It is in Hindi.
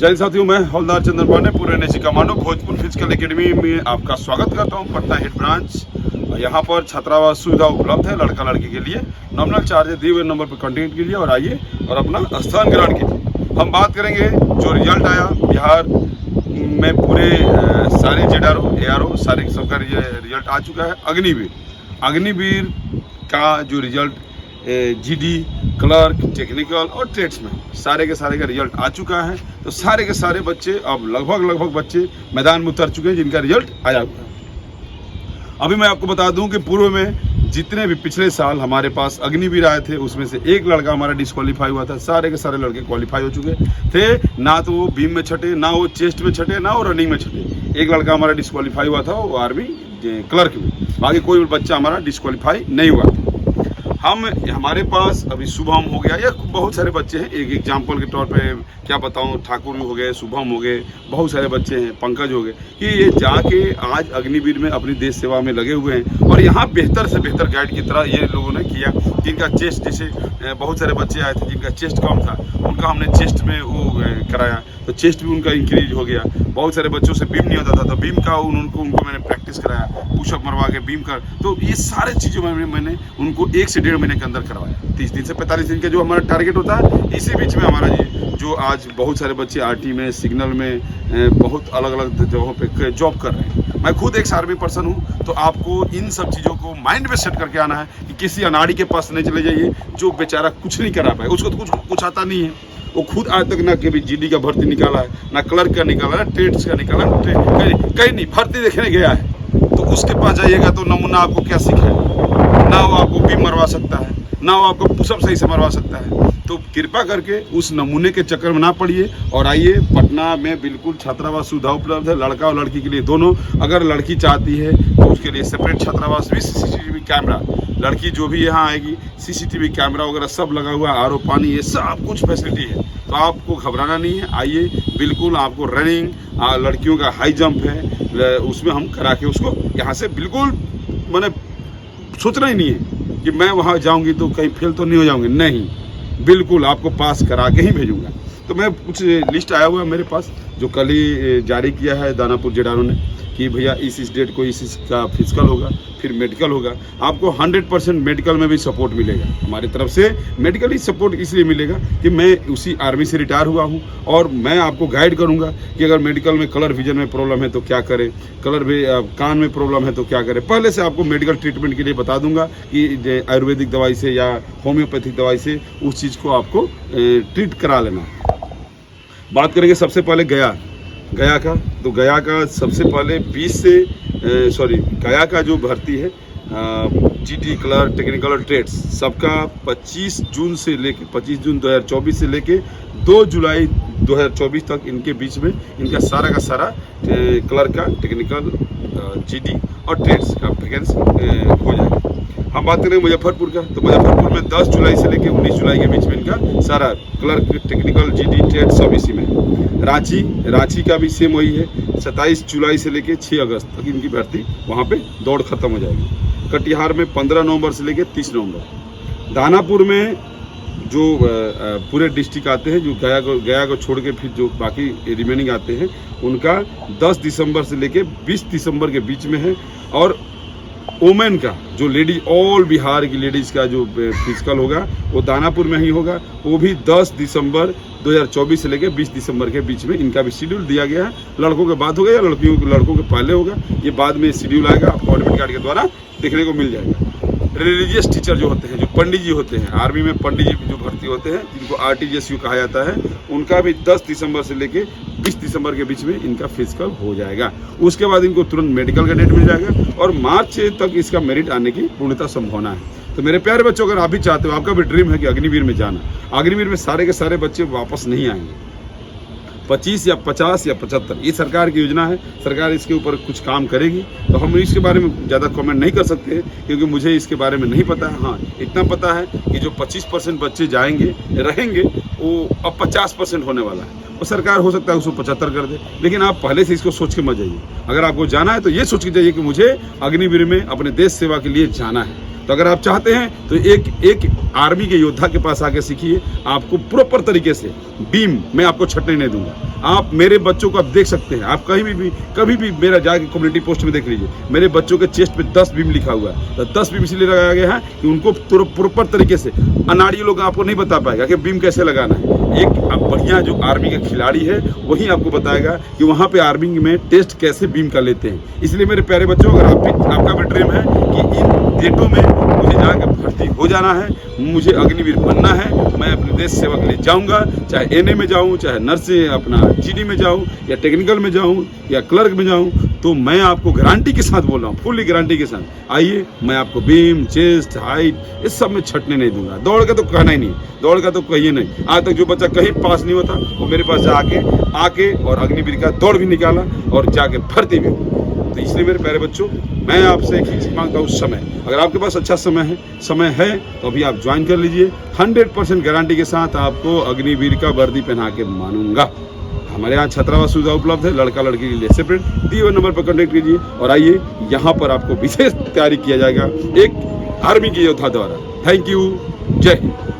जय साथियों, मैं हवलदार चंद्र पांडे, पूरे NSG commando Bhojpur physical academy में आपका स्वागत करता हूं। Patna head branch. यहां पर छात्रावास सुविधा उपलब्ध है लड़का लड़की के लिए। नॉमिनल चार्ज दिए हुए नंबर पर कॉन्टेक्ट कीजिए और आइए और अपना स्थान ग्रहण कीजिए। हम बात करेंगे जो रिजल्ट आया बिहार में, पूरे सारे जेडआरओ एआरओ सारे सबका रिजल्ट आ चुका है। अग्निवीर का जो रिजल्ट जीडी, क्लर्क, टेक्निकल और ट्रेड्स में सारे के सारे का रिजल्ट आ चुका है। तो सारे के सारे बच्चे अब लगभग बच्चे मैदान में उतर चुके हैं जिनका रिजल्ट आया हुआ है। अभी मैं आपको बता दूं कि पूर्व में जितने भी पिछले साल हमारे पास अग्निवीर आए थे उसमें से एक लड़का हमारा डिस्क्वालीफाई हुआ था। सारे के सारे लड़के क्वालिफाई हो चुके थे। ना तो वो बीम में छटे, ना वो चेस्ट में छटे, ना वो रनिंग में छटे। एक लड़का हमारा डिस्क्वालीफाई हुआ था, वो आर्मी क्लर्क में। बाकी कोई बच्चा हमारा डिस्क्वालीफाई नहीं हुआ था। हमारे पास अभी शुभम हो गया, या बहुत सारे बच्चे हैं। एक एग्जाम्पल के तौर पे क्या बताऊं, ठाकुर हो गए, शुभम हो गए, बहुत सारे बच्चे हैं, पंकज हो गए, कि ये जाके आज अग्निवीर में अपनी देश सेवा में लगे हुए हैं। और यहाँ बेहतर से बेहतर गाइड की तरह ये लोगों ने किया। जिनका चेस्ट, जैसे बहुत सारे बच्चे आए थे जिनका चेस्ट कम था, उनका हमने चेस्ट में वो कराया, तो चेस्ट भी उनका इंक्रीज हो गया। बहुत सारे बच्चों से बीम नहीं होता था, तो बीम का उनको मैंने प्रैक्टिस कराया, पुशअप मरवा के बीम कर। तो ये सारे चीज़ों में मैंने उनको 1 से 1.5 महीने के अंदर करवाया। 30 दिन से 45 दिन का जो हमारा टारगेट होता है, इसी बीच में हमारा जो आज बहुत सारे बच्चे आरटी में, सिग्नल में, बहुत अलग अलग जगहों पे जॉब कर रहे हैं। मैं खुद एक आर्मी पर्सन हूँ, तो आपको इन सब चीज़ों को माइंड में सेट करके आना है कि किसी अनाड़ी के पास नहीं चले जाइए जो बेचारा कुछ नहीं करा पाए। उसको तो कुछ आता नहीं है। वो खुद आज तक ना कभी जीडी का भर्ती निकाला है, ना क्लर्क का निकाला है, ट्रेड्स का निकाला है, कहीं नहीं भर्ती देखने गया है। तो उसके पास जाइएगा तो नमूना आपको क्या सिखाए? ना वो आपको बीम मरवा सकता है, ना वो आपको पुशअप सही से मरवा सकता है। तो कृपा करके उस नमूने के चक्कर में ना पड़िए और आइए। पटना में बिल्कुल छात्रावास सुविधा उपलब्ध है, लड़का और लड़की के लिए दोनों। अगर लड़की चाहती है तो उसके लिए सेपरेट छात्रावास भी, सीसीटीवी कैमरा, लड़की जो भी यहाँ आएगी सीसीटीवी कैमरा वगैरह सब लगा हुआ है, आरओ पानी, ये सब कुछ फैसिलिटी है। तो आपको घबराना नहीं है, आइए। बिल्कुल आपको रनिंग, लड़कियों का हाई जंप है, उसमें हम करा के उसको यहाँ से बिल्कुल मैंने सोचना ही नहीं है कि मैं वहाँ जाऊँगी तो कहीं फेल तो नहीं हो जाऊँगी। नहीं, बिल्कुल आपको पास करा के ही भेजूँगा। तो मैं कुछ लिस्ट आया हुआ है मेरे पास, जो कल ही जारी किया है दानापुर जेडआरओ ने, कि भैया इस डेट को इस का फिजिकल होगा, फिर मेडिकल होगा। आपको 100% मेडिकल में भी सपोर्ट मिलेगा। हमारी तरफ से मेडिकली सपोर्ट इसलिए मिलेगा कि मैं उसी आर्मी से रिटायर हुआ हूं, और मैं आपको गाइड करूंगा कि अगर मेडिकल में कलर विजन में प्रॉब्लम है तो क्या करें, कलर भी कान में प्रॉब्लम है तो क्या करें। पहले से आपको मेडिकल ट्रीटमेंट के लिए बता दूंगा कि आयुर्वेदिक दवाई से या होम्योपैथिक दवाई से उस चीज़ को आपको ट्रीट करा लेना। बात करेंगे सबसे पहले गया का। तो गया का सबसे पहले गया का जो भर्ती है जीडी, क्लर्क, टेक्निकल और ट्रेड्स सबका 25 जून 2024 से लेके 2 जुलाई 2024 तक इनके बीच में इनका सारा का सारा क्लर्क का, टेक्निकल, जीडी और ट्रेड्स का वैकेंसी हो जाएगा। हम बात करें मुजफ्फरपुर का, तो मुजफ्फरपुर में 10 जुलाई से लेकर 19 जुलाई के बीच में इनका सारा क्लर्क, टेक्निकल, जीडी, ट्रेड सब इसी में। रांची का भी सेम वही है। 27 जुलाई से लेकर 6 अगस्त तक इनकी भर्ती वहाँ पे दौड़ खत्म हो जाएगी। कटिहार में 15 नवंबर से लेकर 30 नवंबर। दानापुर में जो पूरे डिस्ट्रिक्ट आते हैं, जो गया को छोड़ के फिर जो बाकी रिमेनिंग आते हैं, उनका 10 दिसंबर से लेकर 20 दिसंबर के बीच में है। और वोमेन का जो लेडीज, ऑल बिहार की लेडीज़ का जो फिजिकल होगा वो दानापुर में ही होगा। वो भी 10 दिसंबर 2024 से लेकर 20 दिसंबर के बीच में इनका भी शेड्यूल दिया गया है। लड़कों के बाद होगा या लड़कों के पहले होगा, ये बाद में शेड्यूल आएगा, आपको एडमिट कार्ड के द्वारा देखने को मिल जाएगा। रिलीजियस टीचर जो होते हैं, जो पंडित जी होते हैं, आर्मी में पंडित जी जो भर्ती होते हैं, जिनको RTGSU कहा जाता है, उनका भी 10 दिसंबर से लेके 20 दिसंबर के बीच में इनका फिजिकल हो जाएगा। उसके बाद इनको तुरंत मेडिकल का डेट मिल जाएगा और मार्च तक इसका मेरिट आने की पूर्णतः संभावना है। तो मेरे प्यारे बच्चों, अगर आप भी चाहते हो, आपका भी ड्रीम है कि अग्निवीर में जाना, अग्निवीर में सारे के सारे बच्चे वापस नहीं आएंगे। 25 या 50 या 75, ये सरकार की योजना है, सरकार इसके ऊपर कुछ काम करेगी। तो हम इसके बारे में ज़्यादा कमेंट नहीं कर सकते हैं क्योंकि मुझे इसके बारे में नहीं पता है। हाँ, इतना पता है कि जो 25% बच्चे जाएंगे रहेंगे, वो अब 50% होने वाला है। और सरकार हो सकता है उसको 75 कर दे, लेकिन आप पहले से इसको सोच के मत जाइए। अगर आपको जाना है तो ये सोच के जाइए कि मुझे अग्निवीर में अपने देश सेवा के लिए जाना है। तो अगर आप चाहते हैं तो एक आर्मी के योद्धा के पास आके सीखिए, आपको प्रॉपर तरीके से बीम मैं आपको छटने नहीं दूंगा। आप मेरे बच्चों को आप देख सकते हैं, आप कभी भी मेरा जाके कम्युनिटी पोस्ट में देख लीजिए, मेरे बच्चों के चेस्ट पे 10 बीम लिखा हुआ है। तो 10 बीम इसलिए लगाया गया है कि उनको प्रॉपर तरीके से, अनाड़ी लोग आपको नहीं बता पाएगा कि बीम कैसे लगाना है। एक बढ़िया जो आर्मी का खिलाड़ी है वही आपको बताएगा कि वहाँ पे आर्मी में टेस्ट कैसे बीम का लेते हैं। इसलिए मेरे प्यारे बच्चों, अगर आपका भी ड्रीम है कि इन डेटों में मुझे जाकर भर्ती हो जाना है, मुझे अग्निवीर बनना है, मैं अपने देश सेवा के लिए जाऊंगा, चाहे एनए में जाऊं, चाहे नर्स अपना जीडी में जाऊं, या टेक्निकल में जाऊं, या क्लर्क में जाऊं, तो मैं आपको गारंटी के साथ बोल रहा हूं, फुल्ली गारंटी के साथ, आइए मैं आपको बीम, चेस्ट, हाइट इस सब में छटने नहीं दूंगा। दौड़ का तो कहना ही नहीं, दौड़ का तो कहिए नहीं। आज तक जो बच्चा कहीं पास नहीं होता वो मेरे पास आके और अग्निवीर का दौड़ भी निकाला और जाके भर्ती भी हुई। तो इसलिए मेरे प्यारे बच्चों, मैं आपसे एक ही चीज मांगता हूँ, समय। अगर आपके पास अच्छा समय है तो अभी आप ज्वाइन कर लीजिए। 100% गारंटी के साथ आपको अग्निवीर का वर्दी पहना के मानूंगा। हमारे यहाँ छात्रावास सुविधा उपलब्ध है, लड़का लड़की के लिए सेपरेट। दिए हुए नंबर पर कॉन्टेक्ट कीजिए और आइए, यहाँ पर आपको विशेष तैयारी किया जाएगा एक आर्मी के योद्धा द्वारा। थैंक यू, जय हिंद।